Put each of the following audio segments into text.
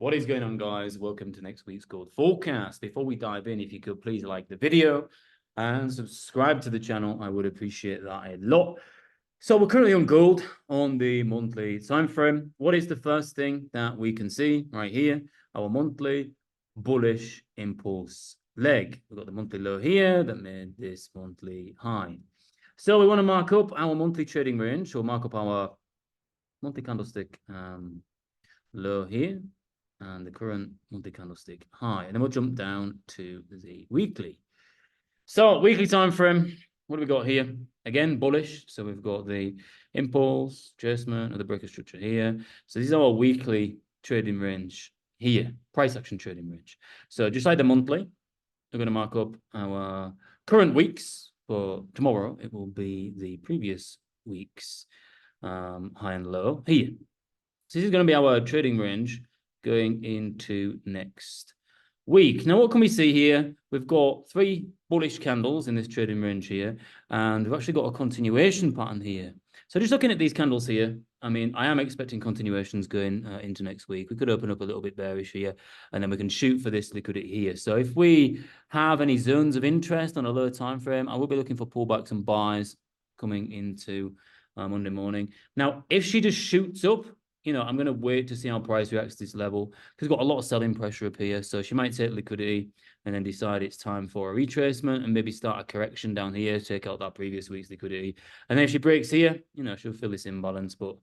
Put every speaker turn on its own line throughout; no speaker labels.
What is going on, guys? Welcome to next week's gold forecast. Before we dive in, if you could please like the video and subscribe to the channel, I would appreciate that a lot. So we're currently on gold on the monthly time frame. What is the first thing that we can see right here? Our monthly bullish impulse leg. We've got the monthly low here that made this monthly high. So we want to mark up our monthly trading range. So we'll mark up our monthly candlestick low here and the current monthly candlestick high, and then we'll jump down to the weekly. So weekly time frame, what do we got here? Again, bullish. So we've got the impulse, adjustment of the breaker structure here. So these are our weekly trading range here, price action trading range. So just like the monthly, we're going to mark up our current weeks. For tomorrow, it will be the previous week's high and low here. So this is going to be our trading range going into next week. Now, what can we see here? We've got 3 bullish candles in this trading range here, and we've actually got a continuation pattern here. So just looking at these candles here, I mean, I am expecting continuations going into next week. We could open up a little bit bearish here, and then we can shoot for this liquidity here. So if we have any zones of interest on a lower time frame, I will be looking for pullbacks and buys coming into Monday morning. Now, if she just shoots up, you know, I'm going to wait to see how price reacts to this level because we've got a lot of selling pressure up here. So she might take liquidity and then decide it's time for a retracement and maybe start a correction down here, take out that previous week's liquidity. And then if she breaks here, you know, she'll feel this imbalance, but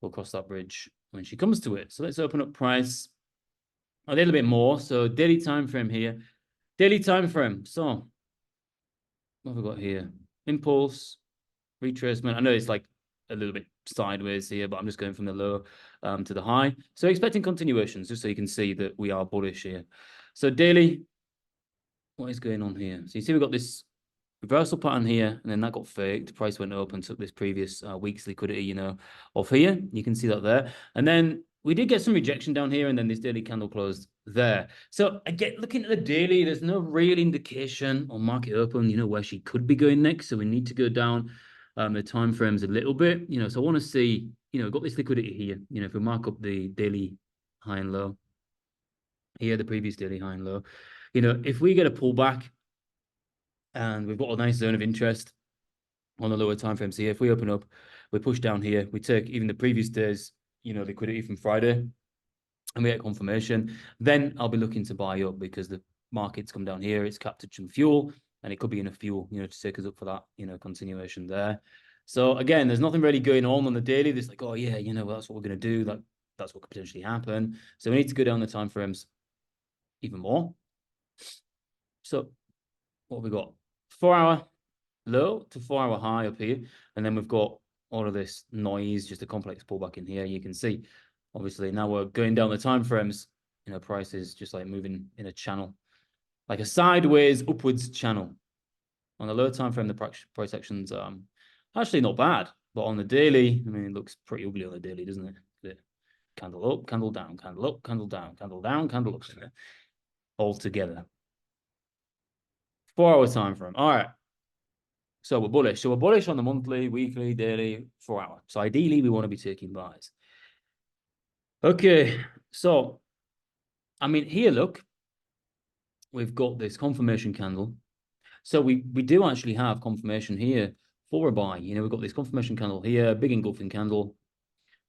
we'll cross that bridge when she comes to it. So let's open up price a little bit more. So daily time frame here, daily time frame. So what have we got here? Impulse, retracement. I know it's like a little bit sideways here, but I'm just going from the low to the high. So expecting continuations, just so you can see that we are bullish here. So daily, what is going on here? So you see we've got this reversal pattern here, and then that got faked. Price went up and took this previous week's liquidity, you know, off here. You can see that there. And then we did get some rejection down here, and then this daily candle closed there. So again, looking at the daily, there's no real indication on market open, you know, where she could be going next. So we need to go down the time frames a little bit, you know. So I want to see, you know, got this liquidity here. You know, if we mark up the daily high and low here, the previous daily high and low, you know, if we get a pullback and we've got a nice zone of interest on the lower time frames here, if we open up, we push down here, we take even the previous day's, you know, liquidity from Friday, and we get confirmation, then I'll be looking to buy up because the market's come down here, it's captured some fuel, and it could be enough fuel, you know, to take us up for that, you know, continuation there. So again, there's nothing really going on the daily. There's like, oh yeah, you know, well, that's what we're going to do. That's what could potentially happen. So we need to go down the time frames even more. So what have we got? 4-hour low to 4-hour high up here, and then we've got all of this noise, just a complex pullback in here. You can see, obviously, now we're going down the time frames. You know, price is just like moving in a channel, like a sideways upwards channel. On the low time frame, the price action's actually not bad, but on the daily, I mean, it looks pretty ugly on the daily, doesn't it? Candle up, candle down, candle up, candle down, candle down, candle up, all together. 4-hour time frame. All right. So we're bullish. So we're bullish on the monthly, weekly, daily, 4-hour. So ideally, we want to be taking buys. Okay. So, I mean, here, look, we've got this confirmation candle. So we do actually have confirmation here for a buy. You know, we've got this confirmation candle here, big engulfing candle.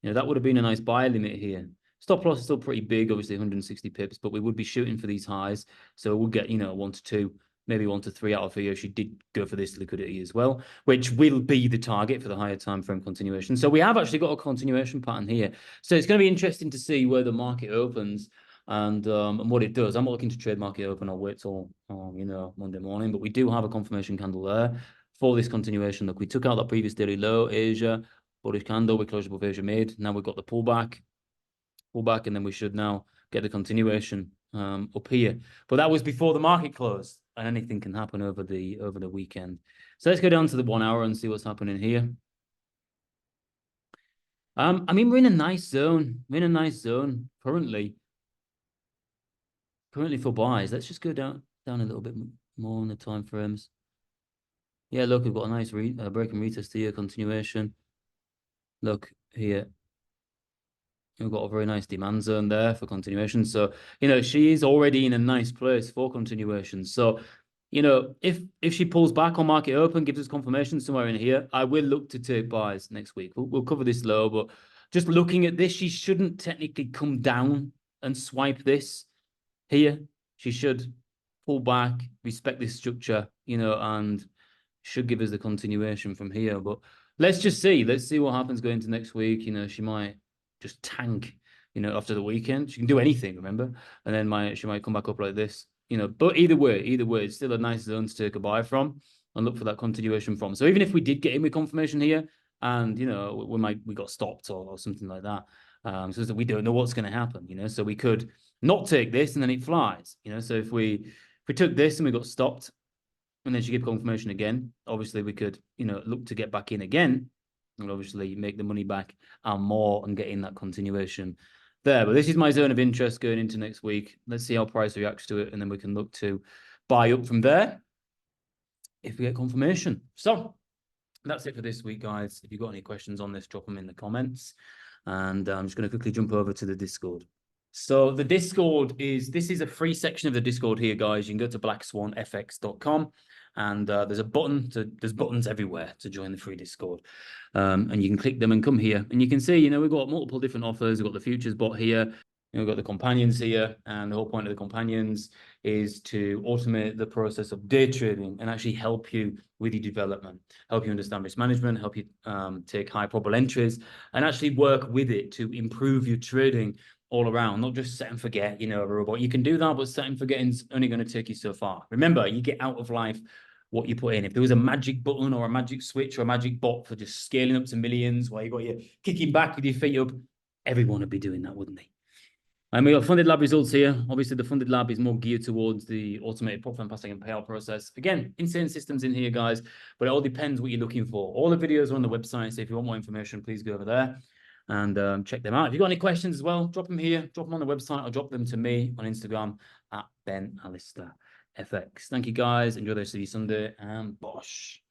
You know, that would have been a nice buy limit here. Stop loss is still pretty big, obviously 160 pips, but we would be shooting for these highs. So we'll get, you know, 1 to 2, maybe 1 to 3 out of here. She did go for this liquidity as well, which will be the target for the higher time frame continuation. So we have actually got a continuation pattern here. So it's going to be interesting to see where the market opens and what it does. I'm not looking to trade market open. I'll wait till, you know, Monday morning, but we do have a confirmation candle there for this continuation. Look, we took out that previous daily low, Asia, bullish candle, we closed above Asia mid. Now we've got the pullback, and then we should now get the continuation up here. But that was before the market closed, and anything can happen over the weekend. So let's go down to the 1 hour and see what's happening here. I mean, we're in a nice zone. We're in a nice zone currently for buys. Let's just go down a little bit more on the time frames. Yeah, look, we've got a nice break and retest here, continuation. Look here. We've got a very nice demand zone there for continuation. So, you know, she is already in a nice place for continuation. So, you know, if she pulls back on market open, gives us confirmation somewhere in here, I will look to take buys next week. We'll cover this low, but just looking at this, she shouldn't technically come down and swipe this here. She should pull back, respect this structure, you know, and should give us the continuation from here. But let's just see. Let's see what happens going into next week. You know, she might just tank, you know, after the weekend. She can do anything, remember? And then she might come back up like this, you know. But either way, it's still a nice zone to take a buy from and look for that continuation from. So even if we did get in with confirmation here and, you know, we got stopped or something like that, so that we don't know what's going to happen, you know. So we could not take this and then it flies, you know. So if we took this and we got stopped and then she gave confirmation again, obviously we could, you know, look to get back in again and obviously make the money back and more and get in that continuation there. But this is my zone of interest going into next week. Let's see how price reacts to it, and then we can look to buy up from there if we get confirmation. So that's it for this week, guys. If you've got any questions on this, drop them in the comments. And I'm just going to quickly jump over to the Discord. So the Discord this is a free section of the Discord here, guys. You can go to blackswanfx.com and there's buttons everywhere to join the free Discord. And you can click them and come here. And you can see, you know, we've got multiple different offers. We've got the futures bot here. We've got the companions here. And the whole point of the companions is to automate the process of day trading and actually help you with your development, help you understand risk management, help you take high probable entries, and actually work with it to improve your trading all around, not just set and forget, you know, a robot. You can do that, but set and forgetting is only going to take you so far. Remember, you get out of life what you put in. If there was a magic button or a magic switch or a magic bot for just scaling up to millions while you got your kicking back with your feet up, everyone would be doing that, wouldn't they? And we got funded lab results here. Obviously, the funded lab is more geared towards the automated profit and passing and payout process. Again, insane systems in here, guys, but it all depends what you're looking for. All the videos are on the website, so if you want more information, please go over there and check them out. If you've got any questions as well, drop them here, drop them on the website, or drop them to me on Instagram at BenAlistairFX. Thank you, guys. Enjoy the rest of your Sunday, and bosh.